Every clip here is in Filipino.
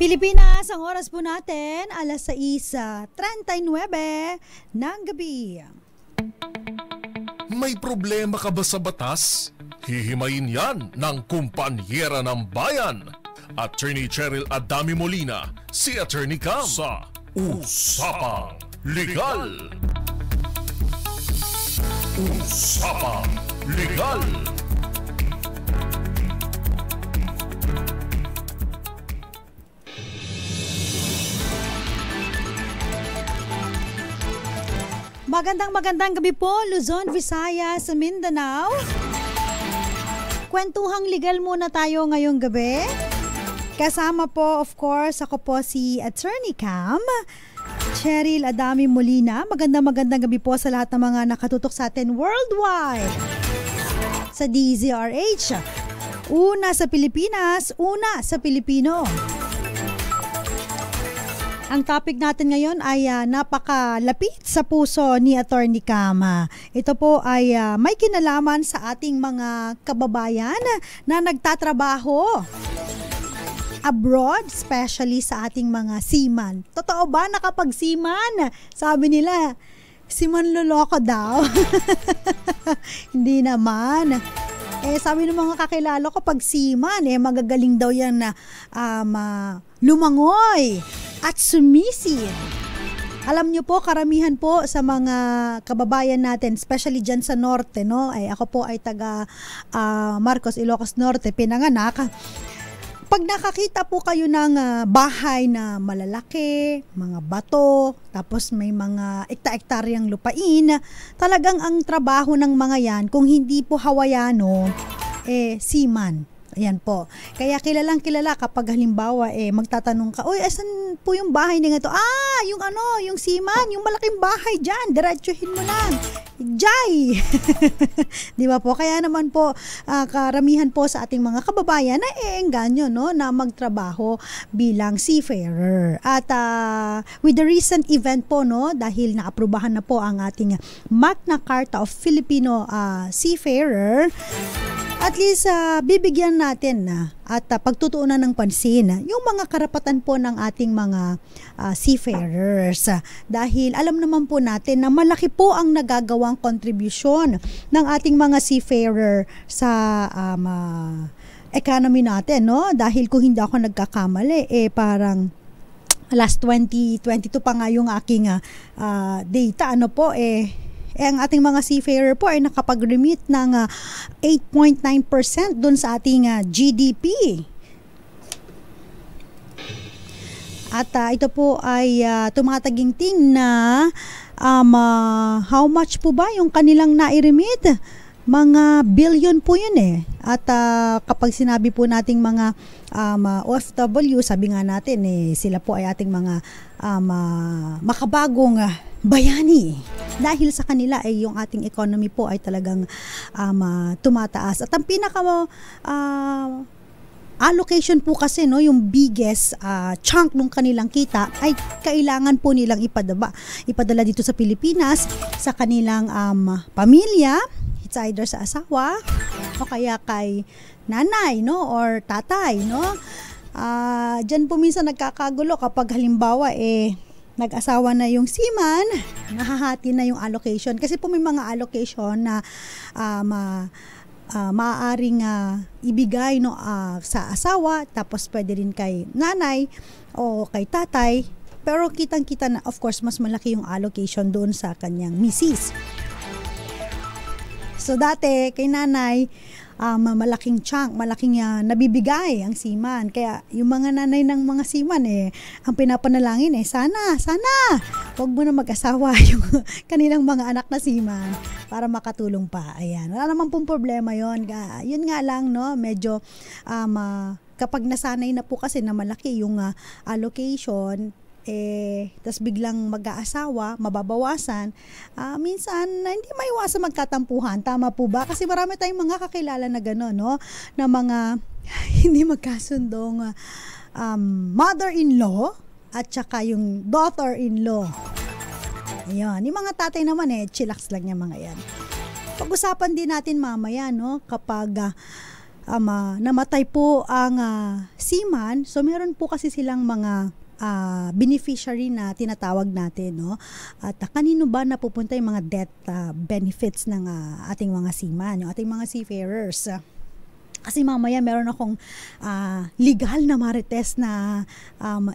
Pilipinas, ang oras po natin, alas 6:39 ng gabi. May problema ka ba sa batas? Hihimayin yan ng kumpanyera ng bayan. Attorney Cheryl Adami Molina, si Attorney Cam sa Usapang Legal. Usapang Legal. Magandang gabi po, Luzon, Visayas, Mindanao. Kwentuhang legal muna tayo ngayong gabi. Kasama po, of course, ako po si Attorney Cam, Cheryl Adami Molina. Magandang gabi po sa lahat ng mga nakatutok sa atin worldwide. Sa DZRH, una sa Pilipinas, una sa Pilipino. Ang topic natin ngayon ay napakalapit sa puso ni Attorney Cam. Ito po ay may kinalaman sa ating mga kababayan na nagtatrabaho abroad, especially sa ating mga seaman. Totoo ba nakapag-seaman? Sabi nila, seaman loloko daw. Hindi naman. Sabi ng mga kakilala ko, pag seaman, magagaling daw yan na lumangoy at sumisid. Alam nyo po, karamihan po sa mga kababayan natin, especially dyan sa norte, no? Ako po ay taga Marcos, Ilocos Norte, pinanganak. Pag nakakita po kayo ng bahay na malalaki, mga bato, tapos may mga ekta-ektaryang lupain, talagang ang trabaho ng mga yan, kung hindi po Hawaiano, seaman. Ayan po. Kaya kilalang kilala kapag halimbawa magtatanong ka, "Uy, asan po yung bahay niya ito?" Yung seaman, yung malaking bahay diyan, diretsuhin mo lang. Jay. 'Di ba po? Kaya naman po karamihan po sa ating mga kababayan na eengganyo na magtrabaho bilang seafarer. At with the recent event po dahil naaprubahan na po ang ating Magna Carta of Filipino Seafarer, at least bibigyan natin at pagtutuunan ng pansin yung mga karapatan po ng ating mga seafarers. Dahil alam naman po natin na malaki po ang nagagawang kontribusyon ng ating mga seafarer sa economy natin, no? Dahil kung hindi ako nagkakamali, parang last 2022 pa nga yung aking data, ang ating mga seafarer po ay nakapag-remit ng 8.9% dun sa ating GDP. At ito po ay tumataginting na how much po ba yung kanilang nai-remit? Mga billion po yun At kapag sinabi po nating mga OFW, sabi nga natin sila po ay ating mga makabagong bayani. Dahil sa kanila yung ating economy po ay talagang tumataas. At ang pinaka allocation po kasi yung biggest chunk ng kanilang kita ay kailangan po nilang ipadala dito sa Pilipinas sa kanilang pamilya. It's either sa asawa o kaya kay nanay or tatay. Diyan po minsan nagkakagulo kapag halimbawa nag-asawa na yung seaman, nahahati na yung allocation. Kasi po may mga allocation na maaaring ibigay sa asawa, tapos pwede rin kay nanay o kay tatay. Pero kitang-kita na, of course, mas malaki yung allocation doon sa kanyang misis. So dati kay nanay, malaking chunk, malaking nabibigay ang seaman. Kaya yung mga nanay ng mga seaman ang pinapanalangin sana wag mo na mag-asawa yung kanilang mga anak na seaman para makatulong pa. Ayan, wala naman pong problema yon. Yun nga lang medyo kapag nasanay na po kasi na malaki yung allocation, tas biglang mag-aasawa, mababawasan, minsan hindi maiwasan magkatampuhan. Tama po ba? Kasi marami tayong mga kakilala na gano'n, na mga hindi magkasundong mother-in-law at saka yung daughter-in-law. Ayun, yung mga tatay naman chillax lang yung mga yan. Pag-usapan din natin mamaya, kapag namatay po ang seaman, so meron po kasi silang mga beneficiary na tinatawag natin, no? At kanino ba napupunta yung mga death benefits ng ating mga seaman, yung ating mga seafarers? Kasi mamaya meron akong legal na marites na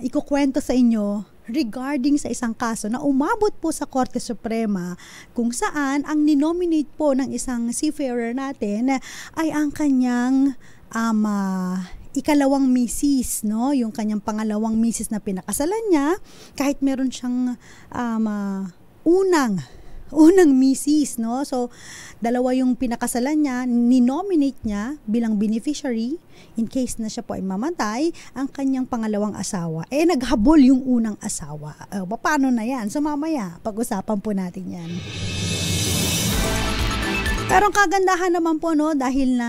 ikukwento sa inyo regarding sa isang kaso na umabot po sa Korte Suprema, kung saan ang ninominate po ng isang seafarer natin ay ang kanyang ikalawang misis, no? Yung kanyang pangalawang misis na pinakasalan niya, kahit meron siyang unang misis, no? So, dalawa yung pinakasalan niya, ninominate niya bilang beneficiary in case na siya po ay mamatay, ang kanyang pangalawang asawa. Naghabol yung unang asawa. Paano na yan? So, mamaya, pag-usapan po natin yan. Pero ang kagandahan naman po, no, dahil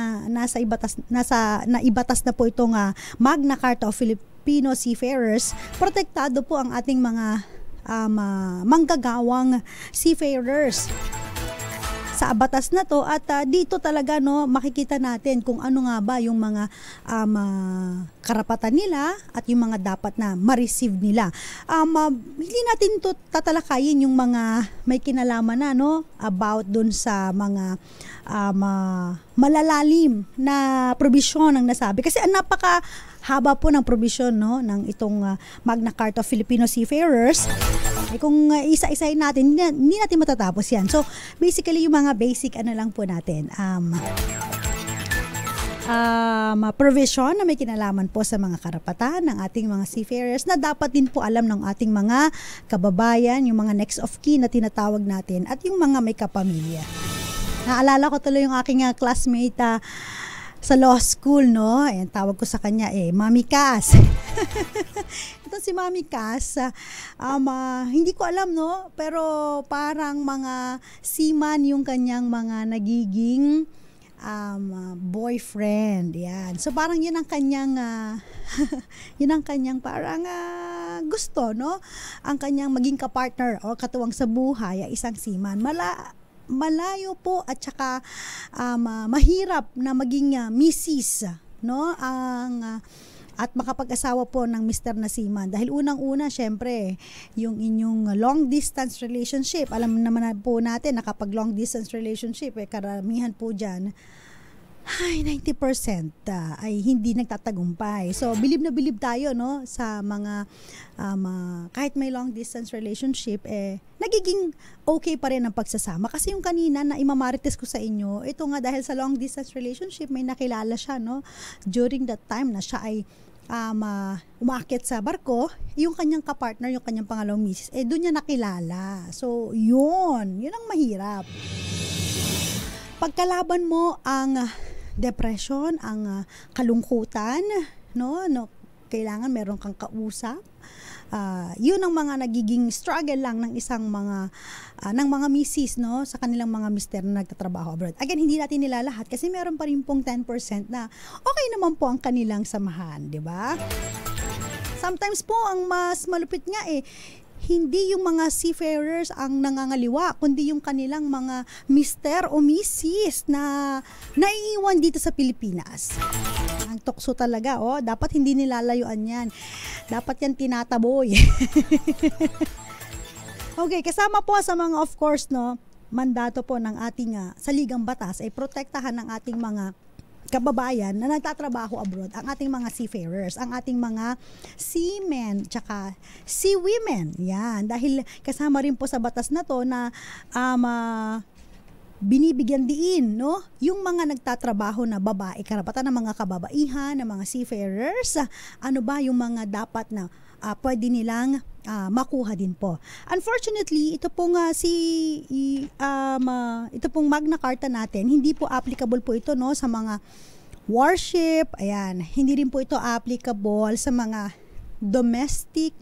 naibatas na po itong Magna Carta of Filipino Seafarers, protektado po ang ating mga manggagawang seafarers sa batas na to, at dito talaga, no, makikita natin kung ano nga ba yung mga karapatan nila at yung mga dapat na ma-receive nila. Hindi natin to tatalakayin yung mga may kinalaman na, no, about dun sa mga malalalim na probisyon ng nasabi, kasi napaka haba po ng probisyon, no, ng itong Magna Carta of Filipino Seafarers. Kung isa-isahin natin, hindi natin matatapos yan. So, basically, yung mga basic lang po natin. Provision na may kinalaman po sa mga karapatan ng ating mga seafarers na dapat din po alam ng ating mga kababayan, yung mga next of kin na tinatawag natin, at yung mga may kapamilya. Naalala ko tuloy yung aking classmate sa law school, no? Ayan, tawag ko sa kanya Mami Cass. Ito si Mami Cass, hindi ko alam, no? Pero parang mga seaman yung kanyang mga nagiging boyfriend. Yan. So parang yun ang kanyang yun ang kanyang parang gusto, no? Ang kanyang maging kapartner o katuwang sa buhay ay isang seaman. Malayo po at saka mahirap na maging misis, no, at makapag-asawa po ng Mr. na seaman, dahil unang-una syempre yung inyong long distance relationship. Alam naman po natin na kapag long distance relationship, karamihan po dyan ay 90% ay hindi nagtatagumpay. So bilib na bilib tayo, no, sa mga kahit may long distance relationship, nagiging okay pa rin ang pagsasama. Kasi yung kanina na imamarites ko sa inyo, ito nga dahil sa long distance relationship, may nakilala siya, no, during that time na siya ay umaakit sa barko, yung kanyang kapartner, yung kanyang pangalawang misis, doon niya nakilala. So yun ang mahirap. Pagkalaban mo ang depression, ang kalungkutan, no, kailangan meron kang kausap. Yun ang mga nagiging struggle lang ng isang ng mga misis, no, sa kanilang mga mister na nagtatrabaho abroad. Again, hindi natin nilalahat kasi meron pa rin pong 10% na okay naman po ang kanilang samahan, di ba? Sometimes po ang mas malupit nga hindi yung mga seafarers ang nangangaliwa, kundi yung kanilang mga mister o misis na naiiwan dito sa Pilipinas. Ang tukso talaga, dapat hindi nilalayuan yan. Dapat yan tinataboy. Okay, kasama po sa mga, of course, no, mandato po ng ating saligang batas ay protektahan ng ating mga kababayan na nagtatrabaho abroad, ang ating mga seafarers, ang ating mga seamen, tsaka seawomen. Yan. Dahil kasama rin po sa batas na to na binibigyan diin, no, yung mga nagtatrabaho na babae, karapatan ng mga kababaihan, ng mga seafarers, ano ba yung mga dapat na pwede nilang makuha din po. Unfortunately, ito pong ito pong Magna Carta natin, hindi po applicable po ito, no, sa mga warship. Ayan, hindi rin po ito applicable sa mga domestic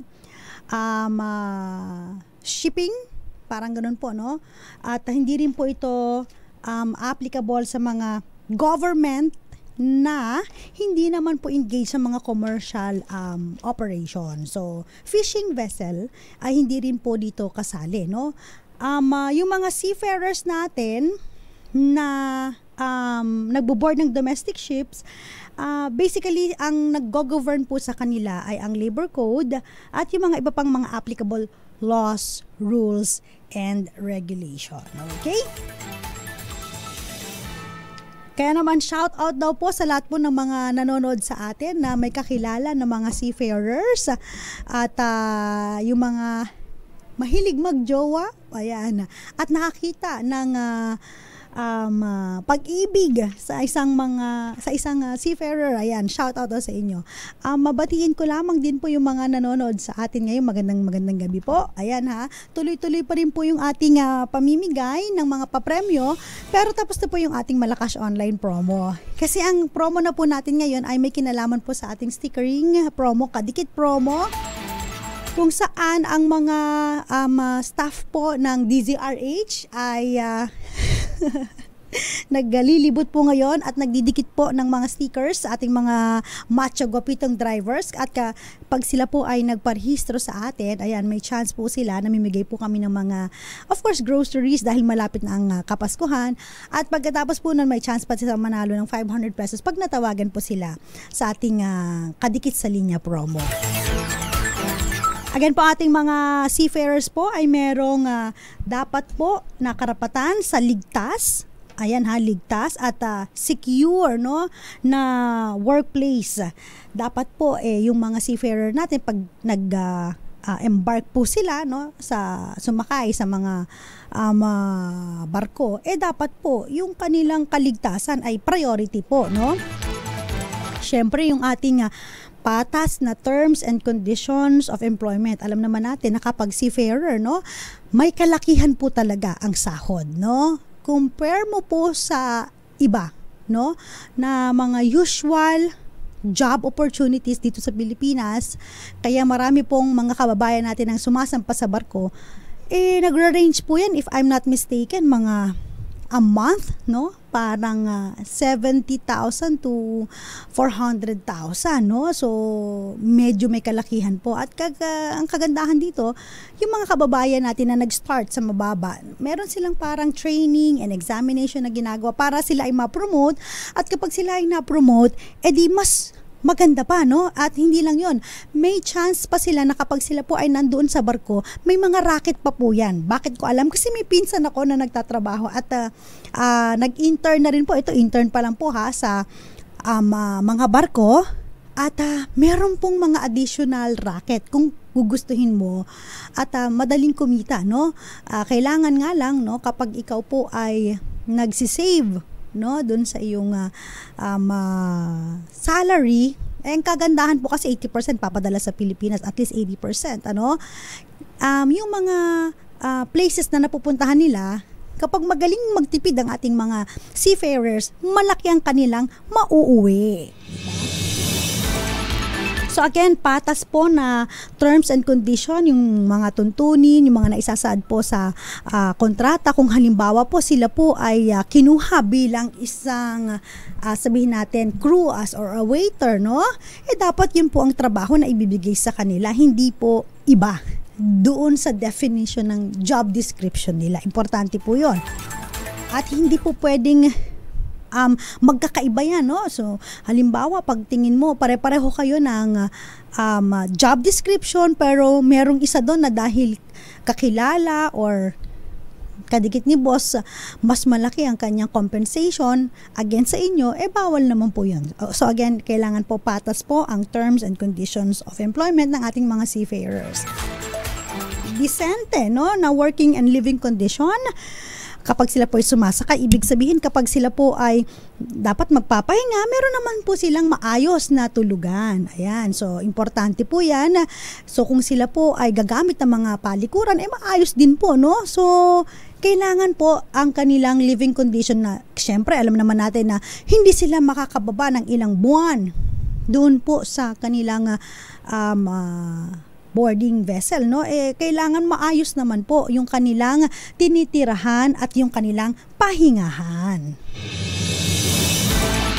shipping, parang ganun po, no? At hindi rin po ito applicable sa mga government na hindi naman po engage sa mga commercial operation. So, fishing vessel ay hindi rin po dito kasali, no? Yung mga seafarers natin na nagbo-board ng domestic ships, basically, ang nag-govern po sa kanila ay ang labor code at yung mga iba pang mga applicable laws, rules, and regulation. Okay? Kaya naman, shout out daw po sa lahat po ng mga nanonood sa atin na may kakilala ng mga seafarers at yung mga mahilig magjowa, ayan, at nakakita ng pag-ibig sa isang seafarer. Ayan, shout out sa inyo. Mabatiin ko lamang din po yung mga nanonood sa atin ngayon. Magandang gabi po. Ayan ha, tuloy-tuloy pa rin po yung ating pamimigay ng mga papremyo, pero tapos na po yung ating Malakas Online promo. Kasi ang promo na po natin ngayon ay may kinalaman po sa ating stickering promo, kadikit promo, kung saan ang mga staff po ng DZRH ay naglilibot po ngayon at nagdidikit po ng mga stickers sa ating mga macho gwapitong drivers, at pag sila po ay nagparehistro sa atin, ayan, may chance po sila, namimigay po kami ng mga, of course, groceries dahil malapit na ang Kapaskuhan, at pagkatapos po nun may chance pa sila manalo ng 500 pesos pag natawagan po sila sa ating kadikit sa linya promo. Again po, ating mga seafarers po ay merong dapat po na karapatan sa ligtas. Ayan ha, ligtas at secure, no, na workplace. Dapat po yung mga seafarer natin pag embark po sila, no, sa sumakay sa mga barko, dapat po yung kanilang kaligtasan ay priority po, no. Syempre yung ating patas na terms and conditions of employment. Alam naman natin na kapag seafarer, no, may kalakihan po talaga ang sahod, no. Compare mo po sa iba, no, na mga usual job opportunities dito sa Pilipinas, kaya marami pong mga kababayan natin ang sumasampa sa barko, nagra-range po yan, if I'm not mistaken, mga a month, no? Parang 70,000 to 400,000, no? So, medyo may kalakihan po. At ang kagandahan dito, yung mga kababayan natin na nag-start sa mababa, meron silang parang training and examination na ginagawa para sila ay ma-promote. At kapag sila ay na-promote, edi mas maganda pa, no? At hindi lang yon, may chance pa sila na kapag sila po ay nandoon sa barko, may mga racket pa po yan. Bakit ko alam? Kasi may pinsan ako na nagtatrabaho at nag-intern na rin po. Ito, intern pa lang po ha, sa mga barko. At meron pong mga additional racket kung gugustuhin mo at madaling kumita, no? Kailangan nga lang, no, kapag ikaw po ay nagsisave, no, doon sa iyong salary, ang kagandahan po kasi 80% papadala sa Pilipinas, at least 80%, ano, yung mga places na napupuntahan nila, kapag magaling magtipid ang ating mga seafarers, malaki ang kanilang mauuwi. So again, patas po na terms and condition, yung mga tuntunin, yung mga naisasaad po sa kontrata. Kung halimbawa po sila po ay kinuha bilang isang sabihin natin crew as or a waiter, no? Dapat yun po ang trabaho na ibibigay sa kanila, hindi po iba doon sa definition ng job description nila. Importante po yun. At hindi po pwedeng magkakaiba yan, no? So, halimbawa, pag tingin mo, pare-pareho kayo ng job description, pero merong isa doon na dahil kakilala or kadikit ni boss, mas malaki ang kanyang compensation against sa inyo, bawal naman po yun. So, again, kailangan po patas po ang terms and conditions of employment ng ating mga seafarers. Decente, no? Na working and living condition. Kapag sila po ay sumasakay, ibig sabihin kapag sila po ay dapat magpapahinga, meron naman po silang maayos na tulugan. Ayan, so importante po yan. So kung sila po ay gagamit ng mga palikuran, maayos din po, no? So kailangan po ang kanilang living condition na, syempre alam naman natin na hindi sila makakababa ng ilang buwan doon po sa kanilang boarding vessel, no? Kailangan maayos naman po yung kanilang tinitirahan at yung kanilang pahingahan.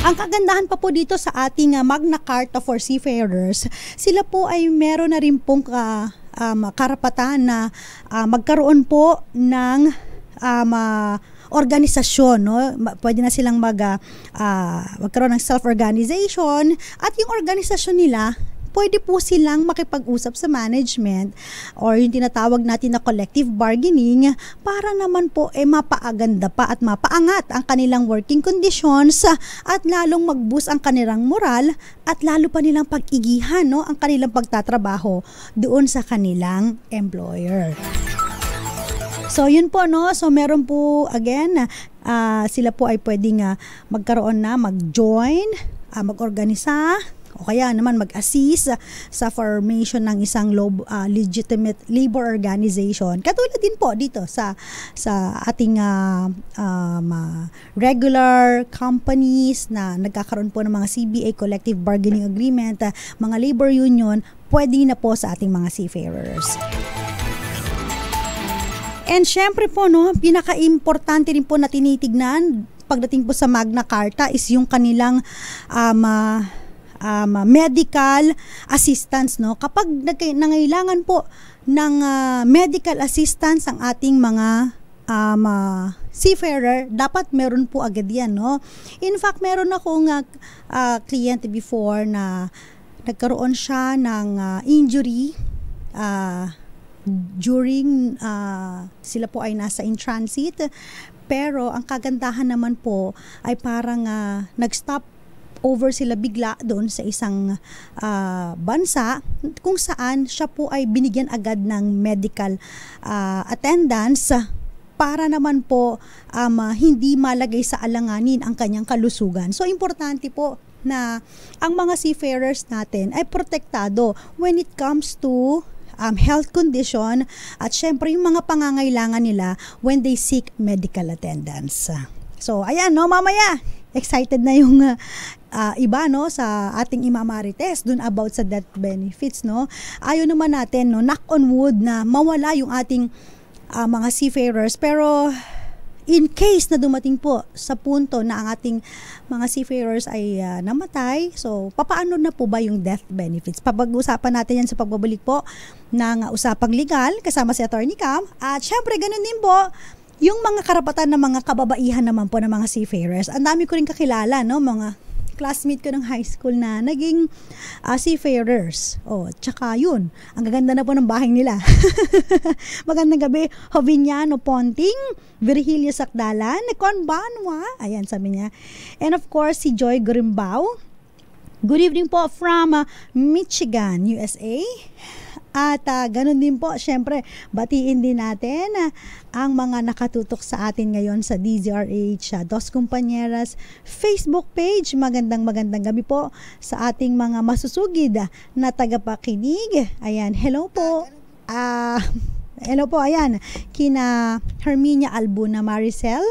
Ang kagandahan pa po dito sa ating Magna Carta for Seafarers, sila po ay meron na rin pong karapatan na magkaroon po ng organisasyon, no? Pwede na silang magkaroon ng self-organization, at yung organisasyon nila, pwede po silang makipag-usap sa management or yung tinatawag natin na collective bargaining para naman po mapaaganda pa at mapaangat ang kanilang working conditions at lalong mag-boost ang kanilang moral at lalo pa nilang pag-igihan, no, ang kanilang pagtatrabaho doon sa kanilang employer. So yun po, no, so meron po again sila po ay pwedeng magkaroon na mag-join, mag-organisa, o kaya naman mag-assist sa formation ng isang legitimate labor organization. Katulad din po dito sa ating regular companies na nagkakaroon po ng mga CBA, Collective Bargaining Agreement, mga labor union, pwede na po sa ating mga seafarers. And syempre po, no, pinaka-importante rin po na tinitignan pagdating po sa Magna Carta is yung kanilang medical assistance, no? Kapag nangailangan po ng medical assistance ang ating mga seafarer, dapat meron po agad yan, no? In fact, meron akong kliyente before na nagkaroon siya ng injury during sila po ay nasa in transit, pero ang kagandahan naman po ay parang nag-stop over sila bigla doon sa isang bansa kung saan siya po ay binigyan agad ng medical attendance para naman po hindi malagay sa alanganin ang kanyang kalusugan. So importante po na ang mga seafarers natin ay protektado when it comes to health condition at syempre yung mga pangangailangan nila when they seek medical attendance. So ayan, no, mamaya excited na yung iba, no, sa ating imamarites dun about sa death benefits, no. Ayaw naman natin, no, knock on wood na mawala yung ating mga seafarers, pero in case na dumating po sa punto na ang ating mga seafarers ay namatay, so papaano na po ba yung death benefits? Papag-usapan natin yan sa pagbabalik po ng usapang legal kasama si Attorney Cam, at syempre ganun din po yung mga karapatan ng mga kababaihan naman po ng mga seafarers. Ang dami ko rin kakilala, no, mga classmate ko ng high school na naging seafarers. Oh, tsaka yun, ang gaganda na po ng bahay nila. Magandang gabi, Jovignano Ponting, Virgilio Sakdalan, Conbanwa, ayan sabi niya. And of course, si Joy Gurimbao. Good evening po from Michigan, USA. At ganun din po, syempre, batiin din natin ang mga nakatutok sa atin ngayon sa DZRH Dos Compañeras Facebook page. Magandang gabi po sa ating mga masusugid na tagapakinig. Ayan, hello po. Hello po, ayan, kina Herminia Albuna Maricel,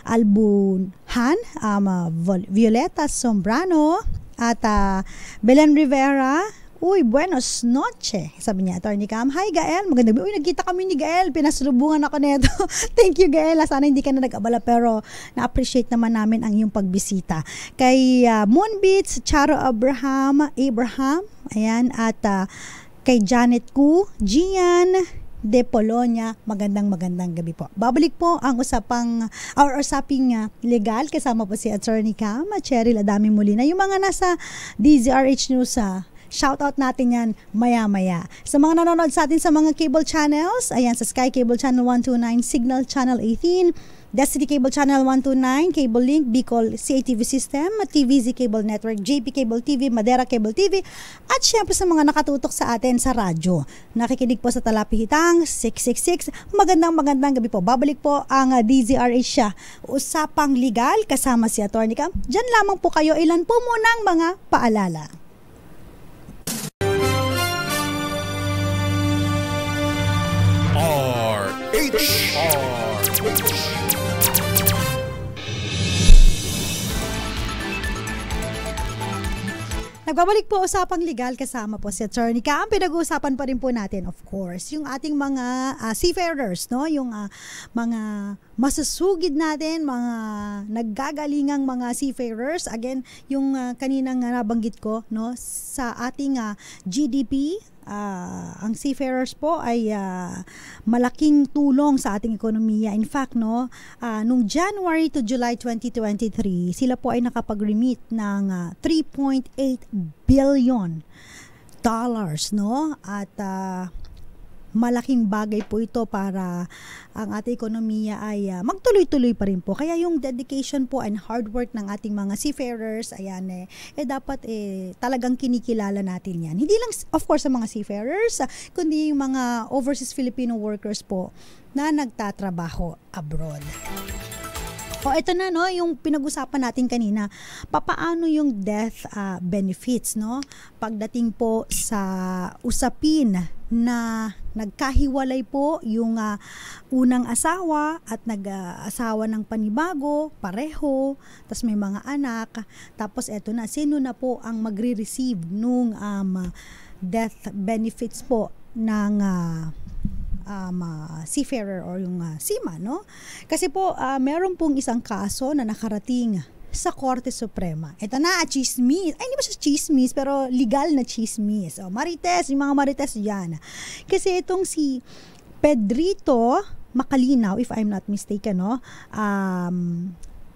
Albunhan, Violeta Sombrano, at Belen Rivera. Uy, buenos noche, sabi niya, Attorney Cam. Hi, Gael. Maganda. Uy, nagkita kami ni Gael. Pinasalubungan ako nito. Thank you, Gael. Sana hindi ka na nag-abala, pero na-appreciate naman namin ang iyong pagbisita. Kay Moonbeats, Charo Abraham, ayan, at kay Janet Ku, Gian de Polonia, magandang gabi po. Babalik po ang usaping legal kasama po si Attorney Cam, Cheryl Adami Molina. Yung mga nasa DZRH News, shoutout natin yan maya-maya. Sa mga nanonood sa atin sa mga cable channels, ayan, sa Sky Cable Channel 129, Signal Channel 18, Destiny Cable Channel 129, Cable Link, Bicol CATV System, TVZ Cable Network, JP Cable TV, Madera Cable TV, at syempre sa mga nakatutok sa atin sa radyo. Nakikinig po sa Talapihitang 666. Magandang gabi po. Babalik po ang DZRH siya. Usapang legal kasama si Attorney Cam. Diyan lamang po kayo, ilan po munang mga paalala. Nagbabalik po usapang legal kasama po si Attorney Cam. Pinag-uusapan pa rin po natin, of course, yung ating mga seafarers, no? Yung mga masusugid natin, mga naggagalingang mga seafarers. Again, yung kaninang nabanggit ko, no, sa ating GDP ang seafarers po ay malaking tulong sa ating ekonomiya. In fact, no, nung January to July 2023, sila po ay nakapag-remit ng $3.8 billion, no? At malaking bagay po ito para ang ating ekonomiya ay magtuloy-tuloy pa rin po. Kaya yung dedication po and hard work ng ating mga seafarers, ayan dapat talagang kinikilala natin yan. Hindi lang of course sa mga seafarers, kundi yung mga overseas Filipino workers po na nagtatrabaho abroad. Ito na, no, yung pinag-usapan natin kanina, papaano yung death benefits, no? Pagdating po sa usapin na nagkahiwalay po yung unang asawa at nag-asawa ng panibago, pareho, tapos may mga anak, tapos eto na, sino na po ang magre-receive nung death benefits po ng seafarer or yung seaman, no? Kasi po meron pong isang kaso na nakarating sa Korte Suprema. Ito na, chismis. Ay, hindi ba siya chismis, pero legal na chismis. Marites, yung mga marites dyan. Kasi itong si Pedrito Macalinaw, if I'm not mistaken, no?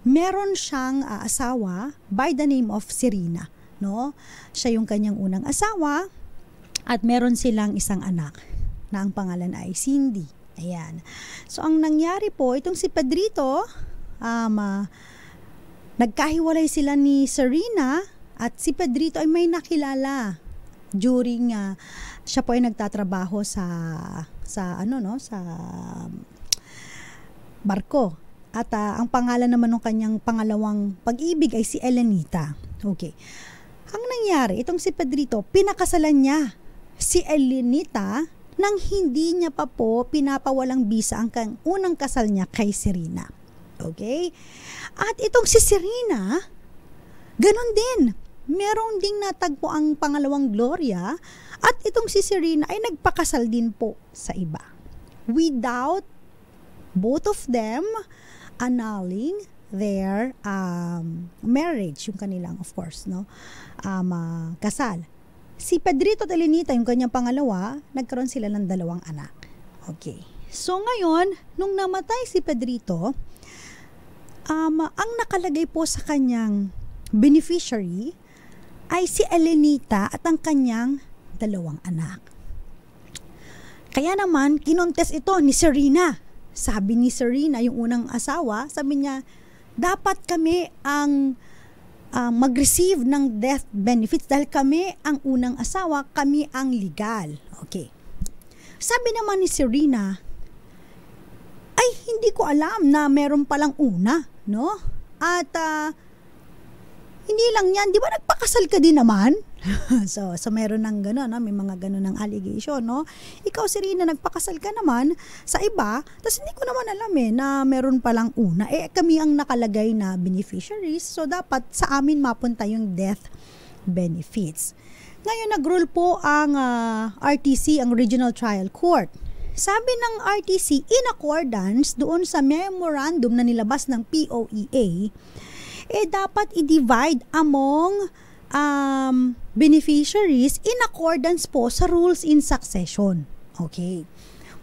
Meron siyang asawa by the name of Serena, no? Siya yung kanyang unang asawa at meron silang isang anak na ang pangalan ay Cindy. Ayan. So, ang nangyari po, itong si Pedrito, nagkahiwalay sila ni Serena at si Pedrito ay may nakilala during siya po ay nagtatrabaho sa barko. At ang pangalan naman ng kanyang pangalawang pag-ibig ay si Elenita. Okay. Ang nangyari, itong si Pedrito, pinakasalan niya si Elenita nang hindi niya pa po pinapawalang bisa ang unang kasal niya kay Serena. Okay? At itong si Serena, ganon din. Meron ding natagpo ang pangalawang Gloria at itong si Serena ay nagpakasal din po sa iba. Without both of them annulling their marriage, yung kanilang, of course, no, kasal. Si Pedrito at Elenita, yung kanyang pangalawa, nagkaroon sila ng 2 anak. Okay. So ngayon, nung namatay si Pedrito, ang nakalagay po sa kanyang beneficiary ay si Elenita at ang kanyang 2 anak. Kaya naman, kinontes ito ni Serena. Sabi ni Serena, yung unang asawa, sabi niya, dapat kami ang mag-receive ng death benefits dahil kami ang unang asawa, kami ang legal. Okay. Sabi naman ni Serena, ay hindi ko alam na meron palang una, no? At hindi lang yan, di ba nagpakasal ka din naman? so meron ng gano'n, no? May mga gano'n ng allegation, no? Ikaw, Serena, nagpakasal ka naman sa iba, tapos hindi ko naman alam na meron palang una. Kami ang nakalagay na beneficiaries, so dapat sa amin mapunta yung death benefits. Ngayon, nag-rule po ang RTC, ang Regional Trial Court. Sabi ng RTC, in accordance doon sa memorandum na nilabas ng POEA, dapat i-divide among beneficiaries in accordance po sa rules in succession. Okay.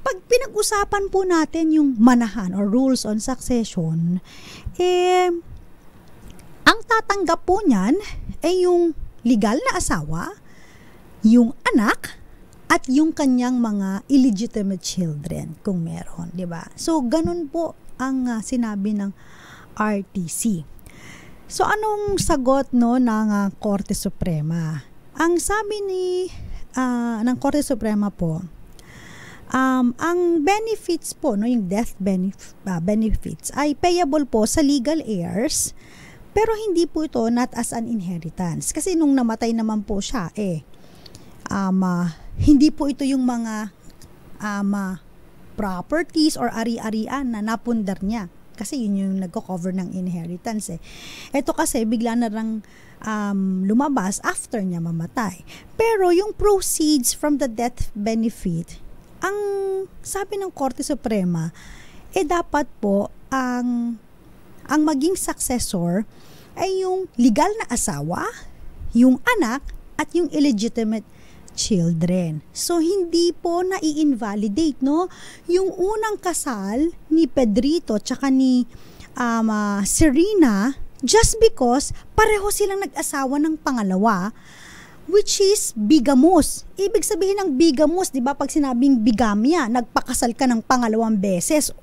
Pag pinag-usapan po natin yung manahan or rules on succession, ang tatanggap po niyan ay yung legal na asawa, yung anak, at yung kanyang mga illegitimate children kung meron, di ba? So, ganun po ang sinabi ng RTC. So, anong sagot ng Korte Suprema? Ang sabi ng Korte Suprema po, ang benefits po, no, yung death benefits ay payable po sa legal heirs, pero hindi po ito not as an inheritance. Kasi nung namatay naman po siya, hindi po ito yung mga properties or ari-arian na napundar niya. Kasi yun yung nagko-cover ng inheritance. Ito kasi bigla na lang lumabas after niya mamatay. Pero yung proceeds from the death benefit, ang sabi ng Korte Suprema, dapat po ang maging successor ay yung legal na asawa, yung anak, at yung illegitimate children. So, hindi po na-invalidate, no? Yung unang kasal ni Pedrito tsaka ni Serena, just because pareho silang nag-asawa ng pangalawa, which is bigamous. Ibig sabihin ng bigamous, di ba, pag sinabing bigamya, nagpakasal ka ng pangalawang beses,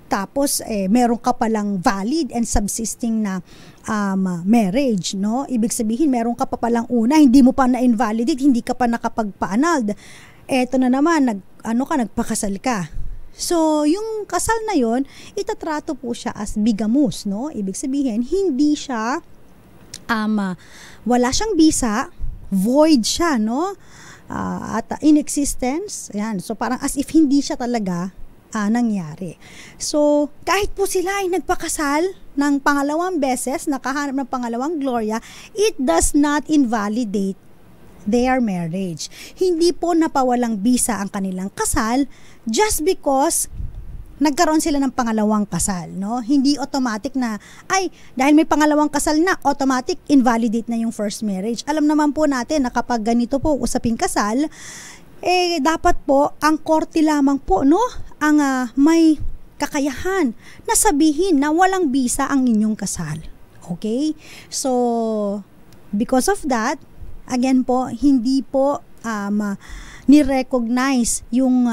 tapos meron ka palang valid and subsisting na marriage, no? Ibig sabihin meron ka pa palang una, hindi mo pa na-invalidate, hindi ka pa nakapagpa-annulled. Eto na naman, nagpakasal ka. So, yung kasal na yon, itatrato po siya as bigamous, no? Ibig sabihin, hindi siya wala siyang bisa, void siya, no? At in existence, ayan. So, parang as if hindi siya talaga nangyari. So, kahit po sila ay nagpakasal ng pangalawang beses, nakahanap ng pangalawang gloria, it does not invalidate their marriage. Hindi po napawalang bisa ang kanilang kasal just because nagkaroon sila ng pangalawang kasal, no? Hindi automatic na, dahil may pangalawang kasal na, automatic invalidate na yung first marriage. Alam naman po natin na kapag ganito po usaping kasal, dapat po ang korte lamang po, no, ang may kakayahan na sabihin na walang bisa ang inyong kasal. Okay? So, because of that, again po, hindi po ni-recognize yung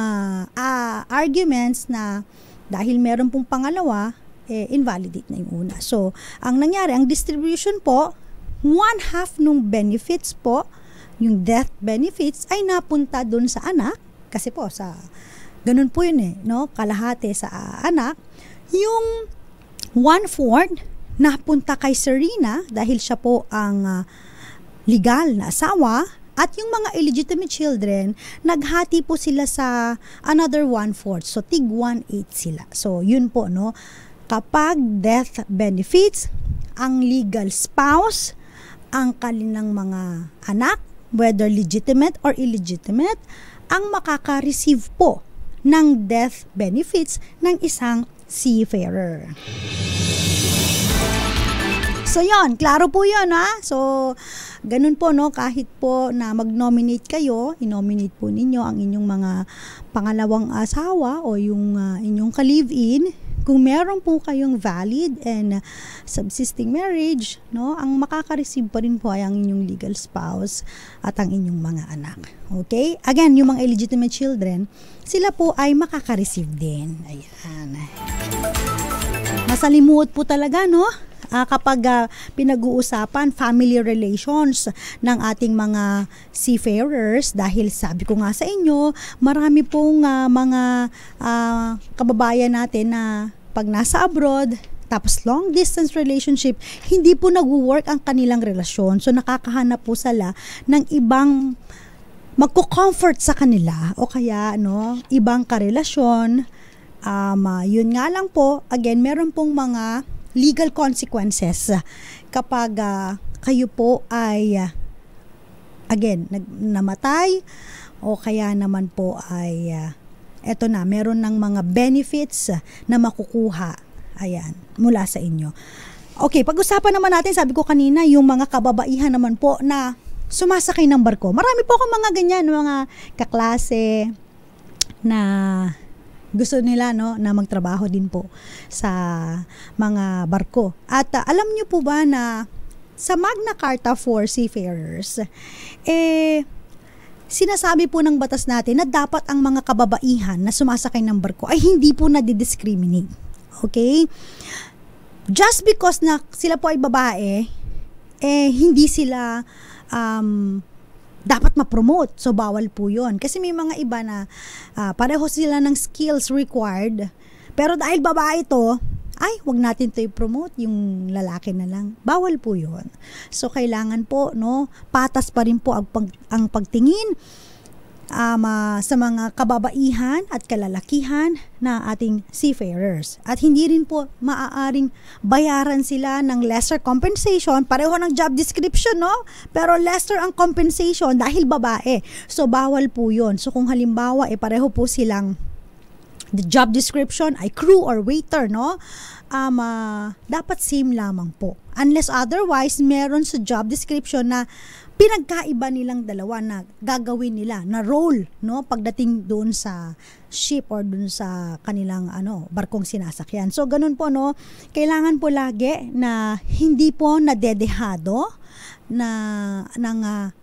arguments na dahil meron pong pangalawa, invalidate na yung una. So, ang nangyari, ang distribution po, 1/2 nung benefits po, yung death benefits, ay napunta dun sa anak, kasi po, ganun po yun no? Kalahati sa anak. Yung 1/4 napunta kay Serena, dahil siya po ang legal na asawa, at yung mga illegitimate children, naghati po sila sa another 1/4. So, tig 1/8 sila. So, yun po, no? Kapag death benefits, ang legal spouse, ang kanilang mga anak, whether legitimate or illegitimate, ang makaka-receive po ng death benefits ng isang seafarer. So, yon, klaro po yun, ha? So, ganun po, no, kahit po na mag-nominate kayo, i-nominate po ninyo ang inyong mga pangalawang asawa o yung inyong ka-live-in. Kung meron po kayong valid and subsisting marriage, no, ang makaka-receive pa rin po ay ang inyong legal spouse at ang inyong mga anak. Okay? Again, yung mga illegitimate children, sila po ay makaka-receive din. Ayan. Masalimuot po talaga, no? Kapag pinag-uusapan family relations ng ating mga seafarers, dahil sabi ko nga sa inyo, marami pong mga kababayan natin na pag nasa abroad, tapos long distance relationship, hindi po nag-work ang kanilang relasyon. So nakakahanap po sila ng ibang magko-comfort sa kanila o kaya ibang karelasyon. Yun nga lang po, again, meron pong mga legal consequences kapag kayo po ay again namatay o kaya naman po ay eto na, meron ng mga benefits na makukuha mula sa inyo. Okay, pag-usapan naman natin, sabi ko kanina, yung mga kababaihan naman po na sumasakay ng barko. Marami po akong mga ganyan, mga kaklase na gusto nila na magtrabaho din po sa mga barko. At alam niyo po ba na sa Magna Carta for Seafarers, sinasabi po ng batas natin na dapat ang mga kababaihan na sumasakay ng barko ay hindi po nadidiscriminate. Okay? Just because na sila po ay babae, hindi sila dapat ma-promote. So, bawal po yun. Kasi may mga iba na pareho sila ng skills required. Pero dahil babae to, wag natin to i-promote, yung lalaki na lang. Bawal po yun. So, kailangan po, patas pa rin po ang pagtingin sa mga kababaihan at kalalakihan na ating seafarers. At hindi rin po maaaring bayaran sila ng lesser compensation. Pareho ng job description, pero lesser ang compensation dahil babae. So, bawal po yun. So, kung halimbawa, pareho po silang the job description ay crew or waiter, dapat same lamang po Unless otherwise, meron sa job description na pinagkaiba nilang dalawa na gagawin nila na role, no, pagdating doon sa ship or doon sa kanilang barkong sinasakyan. So ganun po, no, kailangan po lagi na hindi po nadedehado na ng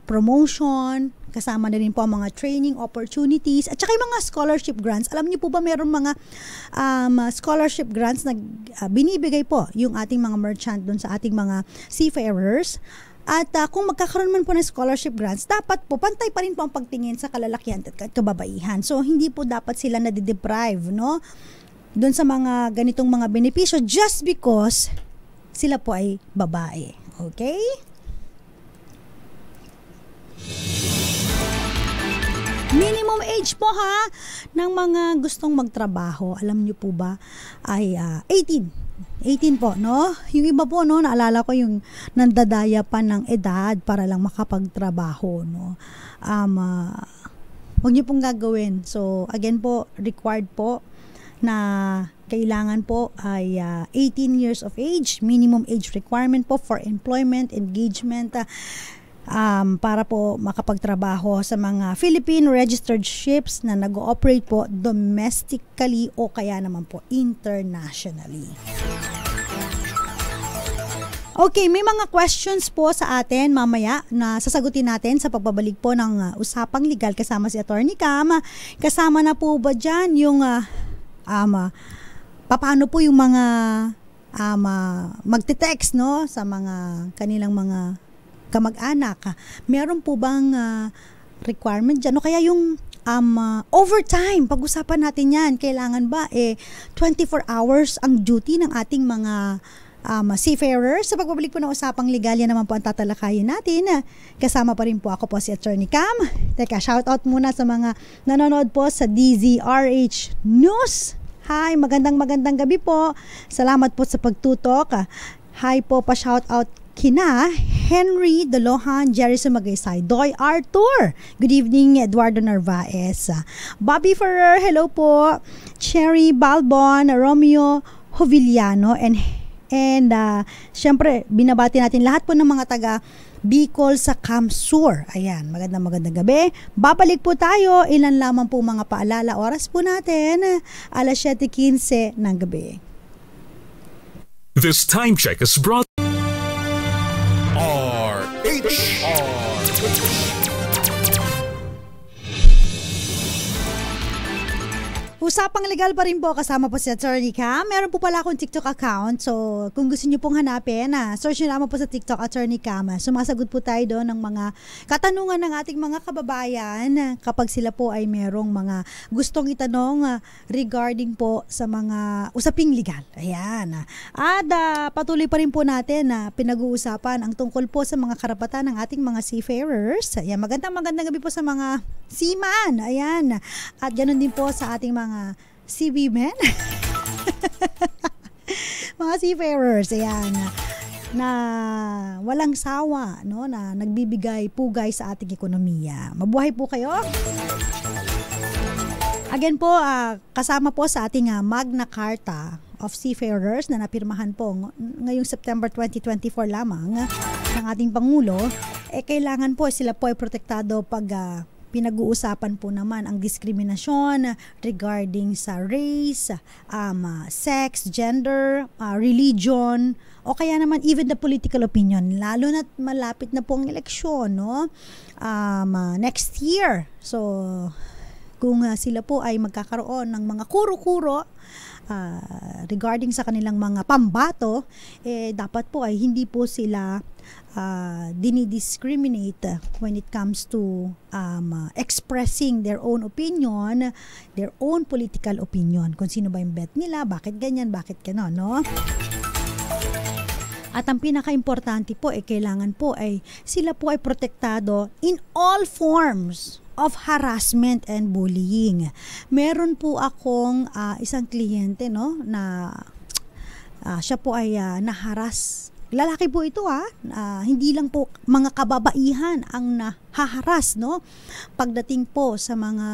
promotion, kasama na rin po ang mga training opportunities at saka yung mga scholarship grants. Alam niyo po ba meron mga scholarship grants na binibigay po yung ating mga merchant doon sa ating mga seafarers. At kung magkakaroon man po ng scholarship grants, dapat po pantay pa rin po ang pagtingin sa kalalakihan at kababaihan. So hindi po dapat sila nade-deprive, no, doon sa mga ganitong mga benepisyo just because sila po ay babae. Okay? Minimum age po ha ng mga gustong magtrabaho, alam niyo po ba, ay 18 po, no? Yung iba po, no, naalala ko yung nandadaya pa ng edad para lang makapagtrabaho, no? Huwag niyo pong gagawin. So, again po, required po na kailangan po ay 18 years of age, minimum age requirement po for employment, engagement, para po makapagtrabaho sa mga Philippine registered ships na nag-ooperate po domestically o kaya naman po internationally. Okay, may mga questions po sa atin mamaya na sasagutin natin sa pagbabalik po ng Usapang Legal kasama si Attorney Cam. Kasama na po ba dyan yung paano po yung mga magte-text, no, sa mga kanilang mga kamag-anak. Meron po bang requirement dyan? O kaya yung overtime, pag-usapan natin yan. Kailangan ba 24 hours ang duty ng ating mga seafarers? Sa pagbabalik po ng Usapang Legal, yan naman po ang tatalakayin natin. Kasama pa rin po ako po si Attorney Cam. Teka, shoutout muna sa mga nanonood po sa DZRH News. Hi, magandang gabi po. Salamat po sa pagtutok. Hi po, pa-shoutout kina Henry Dolohan, Jerry Sumagaysay, Doy Arthur. Good evening, Eduardo Narvaez. Bobby Ferrer, hello po. Cherry Balbon, Romeo Hoviliano, and syempre, binabati natin lahat po ng mga taga Bicol sa Camsur. Ayan, magandang gabi. Babalik po tayo. Ilan lamang po mga paalala. Oras po natin, alas 7:15 ng gabi. This time check is brought HR. Usapang Legal pa rin po, kasama po si Attorney Cam. Meron po pala akong TikTok account. So, kung gusto niyo pong hanapin, search niyo lamang po sa TikTok Attorney Cam. Sumasagot po tayo doon ng mga katanungan ng ating mga kababayan kapag sila po ay merong mga gustong itanong regarding po sa mga usaping legal. Ayan. At patuloy pa rin po natin na pinag-uusapan ang tungkol po sa mga karapatan ng ating mga seafarers. Ayan, magandang gabi po sa mga seaman. Ayan. At ganoon din po sa ating mga sea women. Mga seafarers, ayan, na walang sawa, no, na nagbibigay pugay sa ating ekonomiya. Mabuhay po kayo. Again po, kasama po sa ating Magna Carta of Seafarers na napirmahan po ngayong September 2024 lamang ng ating Pangulo, kailangan po sila po ay protektado pag pinag-uusapan po naman ang diskriminasyon regarding sa race, sex, gender, religion, o kaya naman even the political opinion, lalo na malapit na po ang eleksyon, no? Next year. So, kung sila po ay magkakaroon ng mga kuro-kuro regarding sa kanilang mga pambato, dapat po ay hindi po sila dinidiscriminate when it comes to expressing their own opinion, their own political opinion. Kung sino ba yung bet nila, bakit ganyan, bakit gano'n, no? At ang pinaka-importante po, kailangan po ay sila po ay protektado in all forms of harassment and bullying. Meron po akong isang kliyente, no, na siya po ay naharas. Lalaki po ito, hindi lang po mga kababaihan ang nahaharas, no, pagdating po sa mga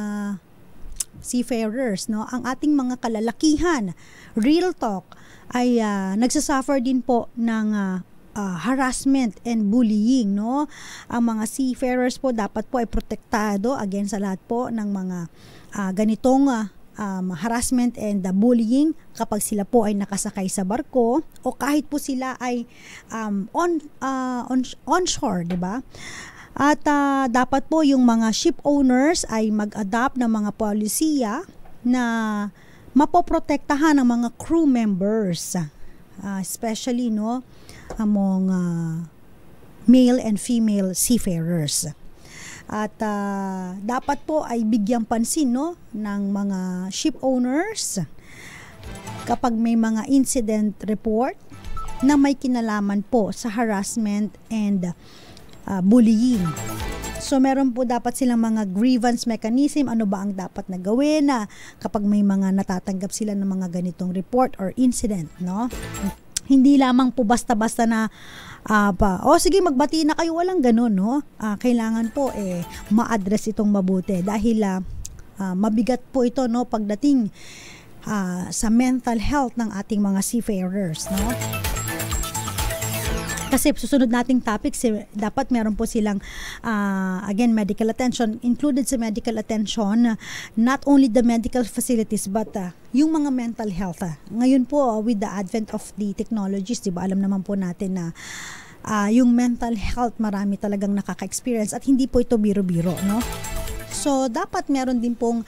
seafarers, no. Ang ating mga kalalakihan, real talk, ay nagsasuffer din po ng harassment and bullying, no? Ang mga seafarers po dapat po ay protektado against sa lahat po ng mga ganitong harassment and bullying kapag sila po ay nakasakay sa barko o kahit po sila ay onshore, di ba? At dapat po yung mga ship owners ay mag-adopt ng mga polisiya na mapoprotektahan ng mga crew members, especially among male and female seafarers. At dapat po ay bigyang pansin ng mga ship owners kapag may mga incident report na may kinalaman po sa harassment and bullying. So meron po dapat silang mga grievance mechanism, ano ba ang dapat na gawin kapag may mga natatanggap sila ng mga ganitong report or incident, no? Hindi lamang po basta-basta na sige magbati na kayo, walang ganun, no? Kailangan po ma-address itong mabuti dahil mabigat po ito, no, pagdating sa mental health ng ating mga seafarers, no? Kasi susunod nating topic, dapat meron po silang again medical attention. Included sa medical attention not only the medical facilities but yung mga mental health. Ngayon po with the advent of the technologies, di ba, alam naman po natin na yung mental health marami talagang nakaka-experience at hindi po ito biro-biro, no? So, dapat meron din pong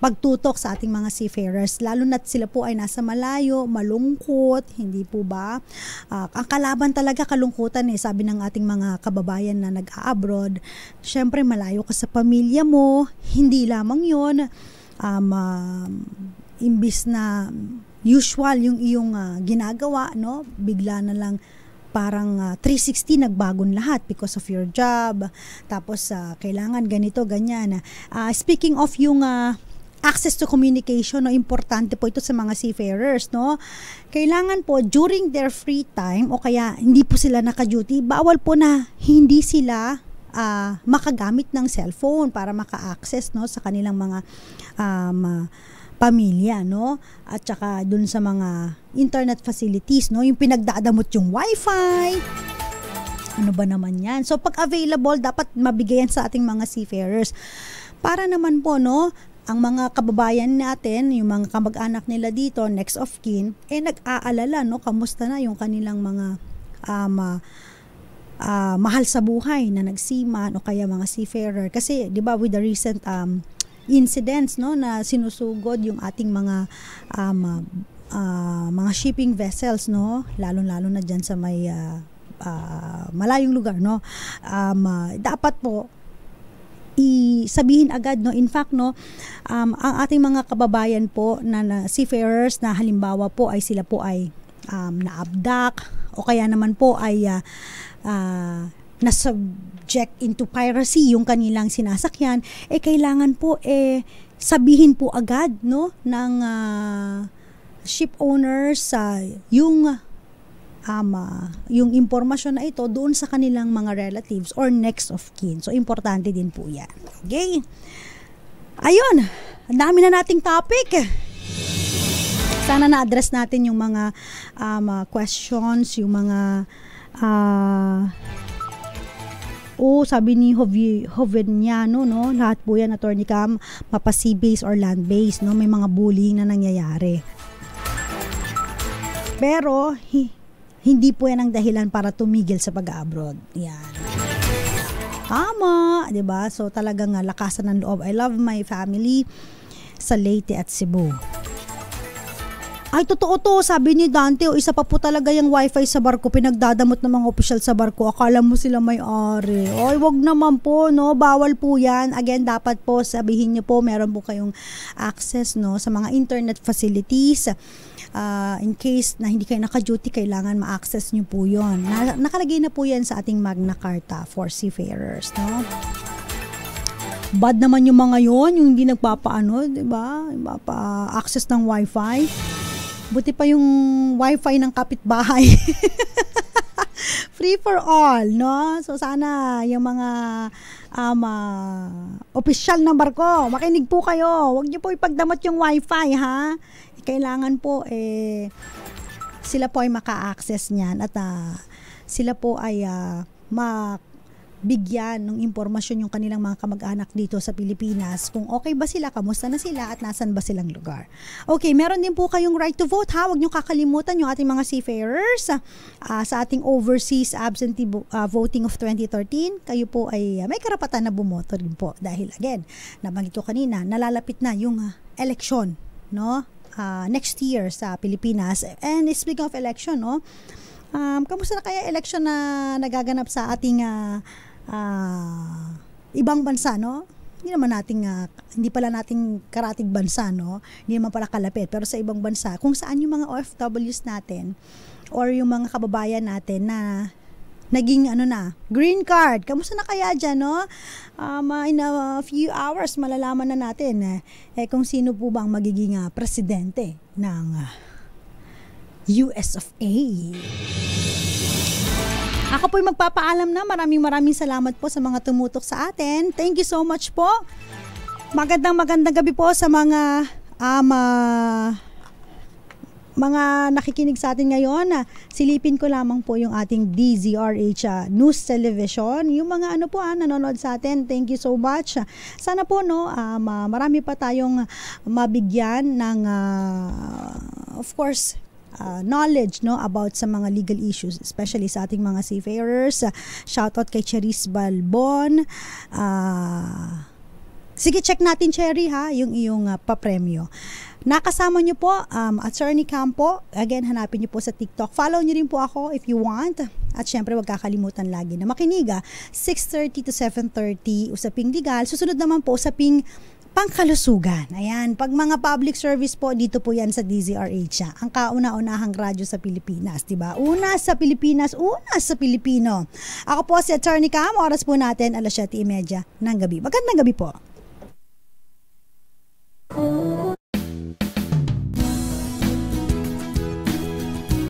pagtutok sa ating mga seafarers, lalo na't sila po ay nasa malayo, malungkot, hindi po ba? Ang kalaban talaga kalungkutan sabi ng ating mga kababayan na nag-a-abroad. Syempre, malayo ka sa pamilya mo, hindi lamang yun. Imbis na usual yung iyong ginagawa, no? Bigla na lang parang 360 nagbagong lahat because of your job, tapos kailangan ganito, ganyan. Speaking of yung access to communication, no, importante po ito sa mga seafarers, no? Kailangan po during their free time o kaya hindi po sila naka-duty, bawal po na hindi sila makagamit ng cellphone para maka-access, no, sa kanilang mga pamilya, no? At saka dun sa mga internet facilities, no? Yung pinagdadamot yung wifi. Ano ba naman yan? So, pag available, dapat mabigayan sa ating mga seafarers. Para naman po, no, ang mga kababayan natin, yung mga kamag-anak nila dito, next of kin, nag-aalala, no? Kamusta na yung kanilang mga mahal sa buhay na nagseaman o kaya mga seafarer. Kasi, di ba, with the recent incidents, no, na sinusugod yung ating mga shipping vessels, no, lalo na diyan sa may malayong lugar, no, dapat po isabihin agad, no, in fact, no, ang ating mga kababayan po na seafarers na halimbawa po ay sila po ay na-abduct o kaya naman po ay na-subject into piracy yung kanilang sinasakyan, kailangan po sabihin po agad, no, ng ship owners yung impormasyon na ito doon sa kanilang mga relatives or next of kin. So, importante din po yan. Okay? Ayun, ang dami na nating topic. Sana na-address natin yung mga questions, yung mga sabi ni Hoveniano, no, lahat po yan, Attorney Cam, mapa sea base or land base, no, may mga bullying na nangyayari. Pero hindi po yan ang dahilan para tumigil sa pag-abroad. Yan. Tama, 'di ba? So talagang lakasan ng loob. I love my family sa Leyte at Cebu. Ay, totoo to, sabi ni Dante, isa pa po talaga yung wifi sa barko, pinagdadamot ng mga opisyal sa barko, akala mo sila may-ari. Oy, wag naman po, no, bawal po yan. Again, dapat po, sabihin niyo po, meron po kayong access, no, sa mga internet facilities. In case na hindi kayo naka-duty, kailangan ma-access niyo po yun. Nakalagay na po yan sa ating Magna Carta for seafarers, no. Bad naman yung mga yon, yung hindi nagpapaano, di ba? Pa-access ng wifi. Buti pa yung wifi ng kapitbahay. Free for all, no? So sana yung mga opisyal ng barko, makinig po kayo. Huwag niyo po ipagdamot yung wifi, ha? Kailangan po sila po ay maka-access niyan at sila po ay bigyan ng impormasyon yung kanilang mga kamag-anak dito sa Pilipinas kung okay ba sila, kamusta na sila at nasan ba silang lugar. Okay, meron din po kayong right to vote ha. Huwag nyo kakalimutan yung ating mga seafarers sa ating overseas absentee voting of 2013. Kayo po ay may karapatan na bumoto rin po dahil again, nabanggit ko kanina, nalalapit na yung election, no? Next year sa Pilipinas. And speaking of election, no? Kamusta na kaya election na nagaganap sa ating ibang bansa, no? Hindi pala nating karatig bansa, no? Hindi naman pala kalapit, pero sa ibang bansa, kung saan yung mga OFWs natin or yung mga kababayan natin na naging green card. Kamusta na kaya dyan, no? In a few hours, malalaman na natin kung sino po bang magiging presidente ng US of A. Ako po'y magpapaalam na. Maraming salamat po sa mga tumutok sa atin. Thank you so much po. Magandang gabi po sa mga nakikinig sa atin ngayon. Silipin ko lamang po yung ating DZRH News Television. Yung mga nanonood sa atin, thank you so much. Sana po marami pa tayong mabigyan ng of course knowledge, no, about sa mga legal issues, especially sa ating mga seafarers. Shoutout kay Cherise Balbon. Sige, check natin, Cherry, ha, yung iyong papremyo. Nakasama niyo po Attorney Campo. Again, hanapin niyo po sa TikTok. Follow niyo rin po ako if you want. At syempre, wag kakalimutan lagi na makinig 6:30 to 7:30 usaping legal. Susunod naman po usaping pangkalusugan. Ayan, pag mga public service po, dito po yan sa DZRH. Ang kauna-unahang radyo sa Pilipinas, diba? Una sa Pilipinas, una sa Pilipino. Ako po si Attorney Cam, oras po natin 7:30 ng gabi. Magandang gabi po.